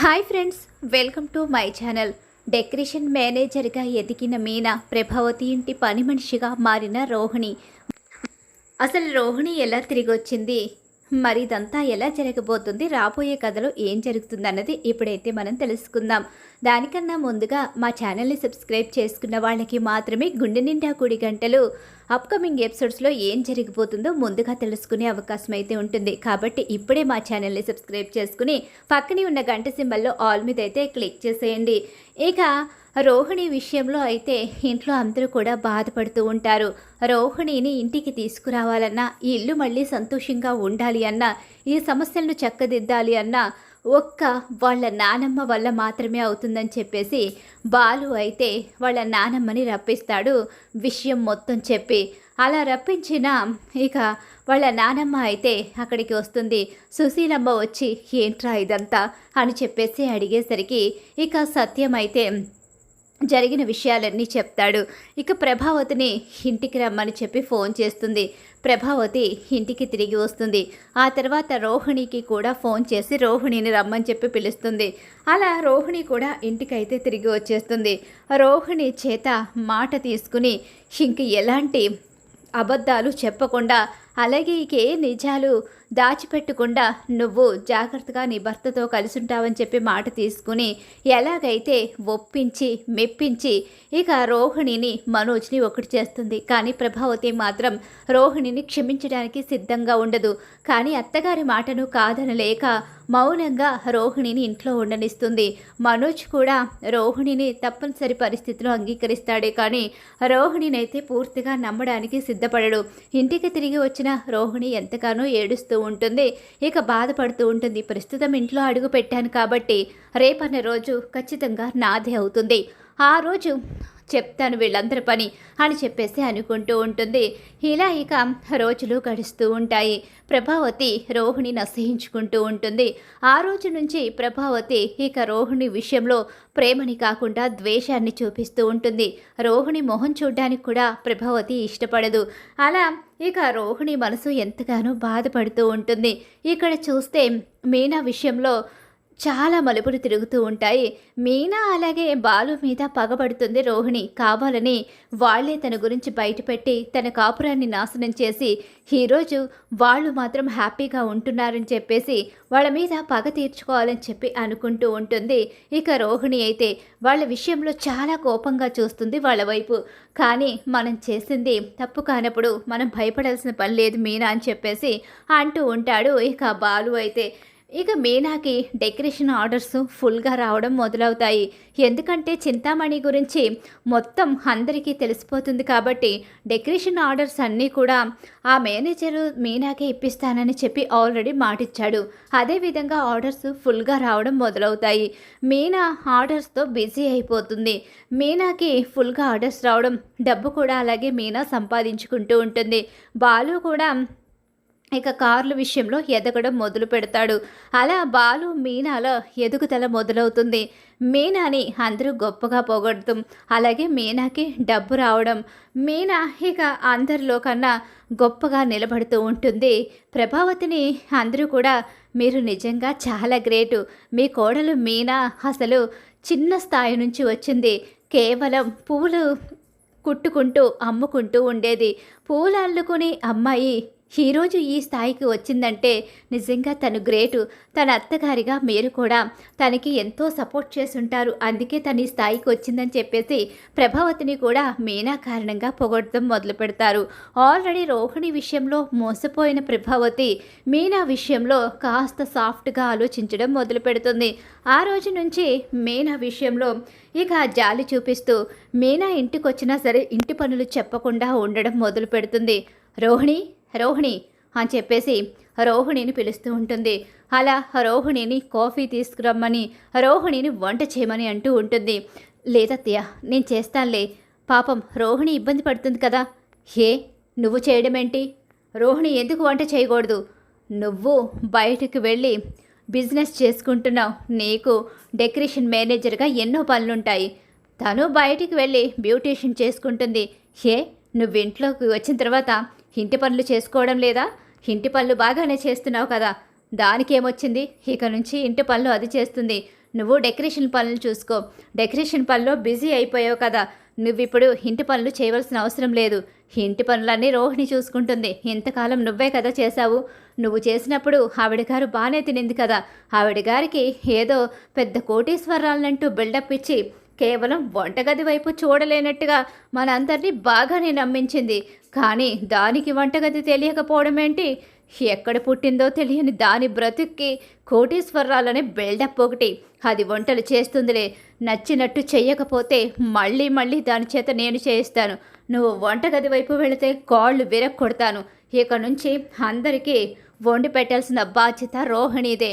Hi friends, welcome to my channel. Decoration మేనేజర్గా ఎదిగిన మీనా ప్రభావతి ఇంటి పని మనిషిగా మారిన రోహిణి. అసలు రోహిణి ఎలా తిరిగి వచ్చింది, మరి ఇదంతా ఎలా జరగబోతుంది, రాబోయే కథలో ఏం జరుగుతుందన్నది ఇప్పుడైతే మనం తెలుసుకుందాం. దానికన్నా ముందుగా మా ఛానల్ని సబ్స్క్రైబ్ చేసుకున్న వాళ్ళకి మాత్రమే గుండె నిండా కుడి గంటలు అప్కమింగ్ ఎపిసోడ్స్లో ఏం జరిగిపోతుందో ముందుగా తెలుసుకునే అవకాశం అయితే ఉంటుంది. కాబట్టి ఇప్పుడే మా ఛానల్ని సబ్స్క్రైబ్ చేసుకుని పక్కనే ఉన్న గంట సింబల్లో ఆల్ మీద అయితే క్లిక్ చేసేయండి. ఇక రోహిణి విషయంలో అయితే ఇంట్లో అందరూ కూడా బాధపడుతూ ఉంటారు. రోహిణిని ఇంటికి తీసుకురావాలన్నా, ఈ ఇల్లు మళ్ళీ సంతోషంగా ఉండాలి అన్నా, ఈ సమస్యలను చక్కదిద్దాలి అన్నా ఒక్క వాళ్ళ నానమ్మ వల్ల మాత్రమే అవుతుందని చెప్పేసి బాలు అయితే వాళ్ళ నానమ్మని రప్పిస్తాడు విషయం మొత్తం చెప్పి. అలా రప్పించిన ఇక వాళ్ళ నానమ్మ అయితే అక్కడికి వస్తుంది. సుశీలమ్మ వచ్చి ఏంట్రా ఇదంతా అని చెప్పేసి అడిగేసరికి ఇక సత్యం అయితే జరిగిన విషయాలన్నీ చెప్తాడు. ఇక ప్రభావతిని ఇంటికి రమ్మని చెప్పి ఫోన్ చేస్తుంది. ప్రభావతి ఇంటికి తిరిగి వస్తుంది. ఆ తర్వాత రోహిణికి కూడా ఫోన్ చేసి రోహిణిని రమ్మని చెప్పి పిలుస్తుంది. అలా రోహిణి కూడా ఇంటికైతే తిరిగి వచ్చేస్తుంది. రోహిణి చేత మాట తీసుకుని ఇంక ఎలాంటి అబద్ధాలు చెప్పకుండా, అలాగే ఇకే నిజాలు దాచిపెట్టకుండా నువ్వు జాగ్రత్తగా నీ భర్తతో కలిసి ఉంటావని చెప్పి మాట తీసుకుని ఎలాగైతే ఒప్పించి మెప్పించి ఇక రోహిణిని మనోజ్ని ఒకటి చేస్తుంది. కానీ ప్రభావతి మాత్రం రోహిణిని క్షమించడానికి సిద్ధంగా ఉండదు. కానీ అత్తగారి మాటను కాదనలేక మౌనంగా రోహిణిని ఇంట్లో ఉండనిస్తుంది. మనోజ్ కూడా రోహిణిని తప్పనిసరి పరిస్థితిలో అంగీకరిస్తాడే కానీ రోహిణినైతే పూర్తిగా నమ్మడానికి సిద్ధపడడు. ఇంటికి తిరిగి వచ్చిన రోహిణి ఎంతగానో ఏడుస్తూ ఉంటుంది. ఇక బాధపడుతూ ఉంటుంది. ప్రస్తుతం ఇంట్లో అడుగు పెట్టాను కాబట్టి రేపన్న రోజు ఖచ్చితంగా నాదే అవుతుంది, ఆ రోజు చెప్తాను వీళ్ళందరి పని అని చెప్పేసి అనుకుంటూ ఉంటుంది. ఇలా ఇక రోజులు గడుస్తూ ఉంటాయి. ప్రభావతి రోహిణిని అసహించుకుంటూ ఉంటుంది. ఆ రోజు నుంచి ప్రభావతి ఇక రోహిణి విషయంలో ప్రేమని కాకుండా ద్వేషాన్ని చూపిస్తూ ఉంటుంది. రోహిణి మొహం చూడడానికి కూడా ప్రభావతి ఇష్టపడదు. అలా ఇక రోహిణి మనసు ఎంతగానో బాధపడుతూ ఉంటుంది. ఇక్కడ చూస్తే మీనా విషయంలో చాలా మలుపులు తిరుగుతూ ఉంటాయి. మీనా అలాగే బాలు మీద పగబడుతుంది రోహిణి. కావాలని వాళ్లే తన గురించి బయటపెట్టి తన కాపురాన్ని నాశనం చేసి ఈరోజు వాళ్ళు మాత్రం హ్యాపీగా ఉంటున్నారని చెప్పేసి వాళ్ళ మీద పగ తీర్చుకోవాలని చెప్పి అనుకుంటూ ఉంటుంది. ఇక రోహిణి అయితే వాళ్ళ విషయంలో చాలా కోపంగా చూస్తుంది వాళ్ళ వైపు. కానీ మనం చేసింది తప్పు కానప్పుడు మనం భయపడాల్సిన పని లేదు మీనా అని చెప్పేసి అంటూ ఉంటాడు. ఇక బాలు అయితే ఇక మీనాకి డెకరేషన్ ఆర్డర్స్ ఫుల్గా రావడం మొదలవుతాయి. ఎందుకంటే చింతామణి గురించి మొత్తం అందరికీ తెలిసిపోతుంది కాబట్టి డెకరేషన్ ఆర్డర్స్ అన్నీ కూడా ఆ మేనేజరు మీనాకే ఇప్పిస్తానని చెప్పి ఆల్రెడీ మాటిచ్చాడు. అదేవిధంగా ఆర్డర్స్ ఫుల్గా రావడం మొదలవుతాయి. మీనా ఆర్డర్స్తో బిజీ అయిపోతుంది. మీనాకి ఫుల్గా ఆర్డర్స్ రావడం, డబ్బు కూడా అలాగే మీనా సంపాదించుకుంటూ ఉంటుంది. బాలు కూడా ఇక కార్ల విషయంలో ఎదగడం మొదలు పెడతాడు. అలా బాలు మీనాలో ఎదుగుదల మొదలవుతుంది. మీనాని అందరూ గొప్పగా పొగడతాం, అలాగే మీనాకి డబ్బు రావడం, మీనా ఇక అందరిలో కన్నా గొప్పగా నిలబడుతూ ఉంటుంది. ప్రభావతిని అందరూ కూడా మీరు నిజంగా చాలా గ్రేటు, మీ కోడలు మీనా అసలు చిన్న స్థాయి నుంచి వచ్చింది. కేవలం పూలు కుట్టుకుంటూ అమ్ముకుంటూ ఉండేది. పూలు అల్లుకుని అమ్మాయి ఈరోజు ఈ స్థాయికి వచ్చిందంటే నిజంగా తను గ్రేటు. తన అత్తగారిగా మీరు కూడా తనకి ఎంతో సపోర్ట్ చేసుంటారు, అందుకే తను ఈ స్థాయికి వచ్చిందని చెప్పేసి ప్రభావతిని కూడా మీనా కారణంగా పొగడటం మొదలు పెడతారు. ఆల్రెడీ రోహిణి విషయంలో మోసపోయిన ప్రభావతి మీనా విషయంలో కాస్త సాఫ్ట్గా ఆలోచించడం మొదలు పెడుతుంది. ఆ రోజు నుంచి మీనా విషయంలో ఇక జాలి చూపిస్తూ మీనా ఇంటికి వచ్చినా సరే ఇంటి పనులు చెప్పకుండా ఉండడం మొదలు పెడుతుంది. రోహిణి రోహిణి అని చెప్పేసి రోహిణిని పిలుస్తూ ఉంటుంది. అలా రోహిణిని కాఫీ తీసుకురమ్మని, రోహిణిని వంట చేయమని అంటూ ఉంటుంది. లేదత్తయ్య నేను చేస్తానులే, పాపం రోహిణి ఇబ్బంది పడుతుంది కదా. ఏ నువ్వు చేయడం ఏంటి? రోహిణి ఎందుకు వంట చేయకూడదు? నువ్వు బయటకు వెళ్ళి బిజినెస్ చేసుకుంటున్నావు, నీకు డెకరేషన్ మేనేజర్గా ఎన్నో పనులుంటాయి. తను బయటికి వెళ్ళి బ్యూటీషియన్ చేసుకుంటుంది. ఏ నువ్వు ఇంట్లోకి వచ్చిన తర్వాత ఇంటి పనులు చేసుకోవడం లేదా? ఇంటి పనులు బాగానే చేస్తున్నావు కదా, దానికేమొచ్చింది? ఇక నుంచి ఇంటి పనులు అది చేస్తుంది. నువ్వు డెకరేషన్ పనులు చూసుకో. డెకరేషన్ పనిలో బిజీ అయిపోయావు కదా, నువ్విప్పుడు ఇంటి పనులు చేయవలసిన అవసరం లేదు. ఇంటి పనులన్నీ రోహిణి చూసుకుంటుంది. ఇంతకాలం నువ్వే కదా చేశావు. నువ్వు చేసినప్పుడు ఆవిడ గారు బాగానే తినింది కదా. ఆవిడ గారికి ఏదో పెద్ద కోటీశ్వరాలంటూ బిల్డప్ ఇచ్చి కేవలం వంటగది వైపు చూడలేనట్టుగా మనందరినీ బాగానే నమ్మించింది. కానీ దానికి వంటగది తెలియకపోవడం ఏంటి? ఎక్కడ పుట్టిందో తెలియని దాని బ్రతుక్కి కోటీశ్వరాలనే బిల్డప్ ఒకటి. అది వంటలు చేస్తుందిలే, నచ్చినట్టు చెయ్యకపోతే మళ్ళీ మళ్ళీ దాని చేత నేను చేయిస్తాను. నువ్వు వంటగది వైపు వెళితే కాళ్ళు విరక్కొడతాను. ఇక నుంచి అందరికీ వండి పెట్టాల్సిన బాధ్యత రోహిణిదే.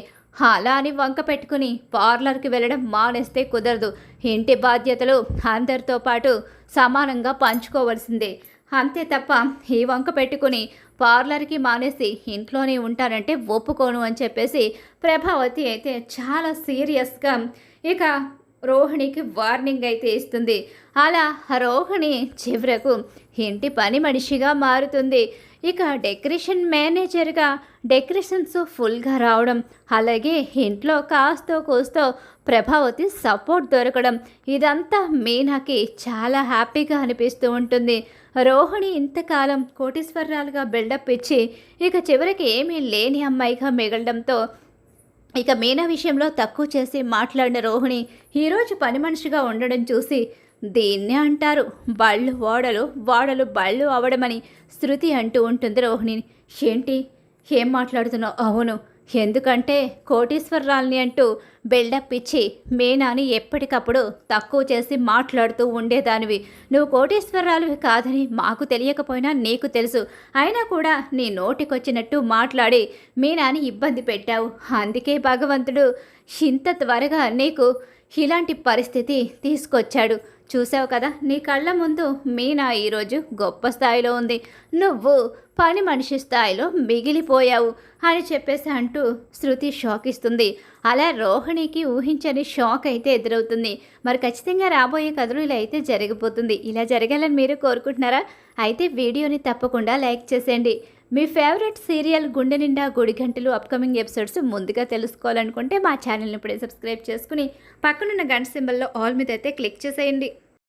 అలా అని వంక పెట్టుకుని పార్లర్కి వెళ్ళడం మానేస్తే కుదరదు. ఇంటి బాధ్యతలు అందరితో పాటు సమానంగా పంచుకోవాల్సిందే. అంతే తప్ప ఈ వంక పెట్టుకుని పార్లర్కి మానేసి ఇంట్లోనే ఉంటానంటే ఒప్పుకోను అని చెప్పేసి ప్రభావతి అయితే చాలా సీరియస్గా ఇక రోహిణికి వార్నింగ్ అయితే ఇస్తుంది. అలా రోహిణి చివరకు ఇంటి పని మనిషిగా మారుతుంది. ఇక డెకరేషన్ మేనేజర్గా డెకరేషన్స్ ఫుల్గా రావడం, అలాగే ఇంట్లో కాస్తో కూస్తో ప్రభావతి సపోర్ట్ దొరకడం, ఇదంతా మీనాకి చాలా హ్యాపీగా అనిపిస్తూ ఉంటుంది. రోహిణి ఇంతకాలం కోటీశ్వరరాలుగా బిల్డప్ ఇచ్చి ఇక చివరికి ఏమీ లేని అమ్మాయిగా మిగలడంతో ఇక మీనా విషయంలో తక్కువ చేసి మాట్లాడిన రోహిణి ఈరోజు పని మనిషిగా ఉండడం చూసి దీన్నే అంటారు బళ్ళు ఓడలు వాడలు బళ్ళు అవడమని శృతి అంటూ ఉంటుంది రోహిణిని. ఏంటి, ఏం మాట్లాడుతున్నావు? అవును, ఎందుకంటే కోటీశ్వరరాల్ని అంటూ బిల్డప్ ఇచ్చి మీనాని ఎప్పటికప్పుడు తక్కువ చేసి మాట్లాడుతూ ఉండేదానివి. నువ్వు కోటీశ్వరరాలువి కాదని మాకు తెలియకపోయినా నీకు తెలుసు. అయినా కూడా నీ నోటికొచ్చినట్టు మాట్లాడి మీనాని ఇబ్బంది పెట్టావు. అందుకే భగవంతుడు ఇంత త్వరగా నీకు ఇలాంటి పరిస్థితి తీసుకొచ్చాడు. చూసావు కదా, నీ కళ్ళ ముందు మీనా ఈరోజు గొప్ప స్థాయిలో ఉంది, నువ్వు పని మనిషి స్థాయిలో మిగిలిపోయావు అని చెప్పేసి అంటూ శృతి షాక్ ఇస్తుంది. అలా రోహిణికి ఊహించని షాక్ అయితే ఎదురవుతుంది. మరి ఖచ్చితంగా రాబోయే కథలు ఇలా అయితే జరిగిపోతుంది. ఇలా జరగాలని మీరు కోరుకుంటున్నారా? అయితే వీడియోని తప్పకుండా లైక్ చేసేయండి. మీ ఫేవరెట్ సీరియల్ గుండె నిండా గుడి గంటలు అప్కమింగ్ ఎపిసోడ్స్ ముందుగా తెలుసుకోవాలనుకుంటే మా ఛానల్ని ఇప్పుడే సబ్స్క్రైబ్ చేసుకుని పక్కనున్న గంట సింబల్లో ఆల్ మీద అయితే క్లిక్ చేసేయండి.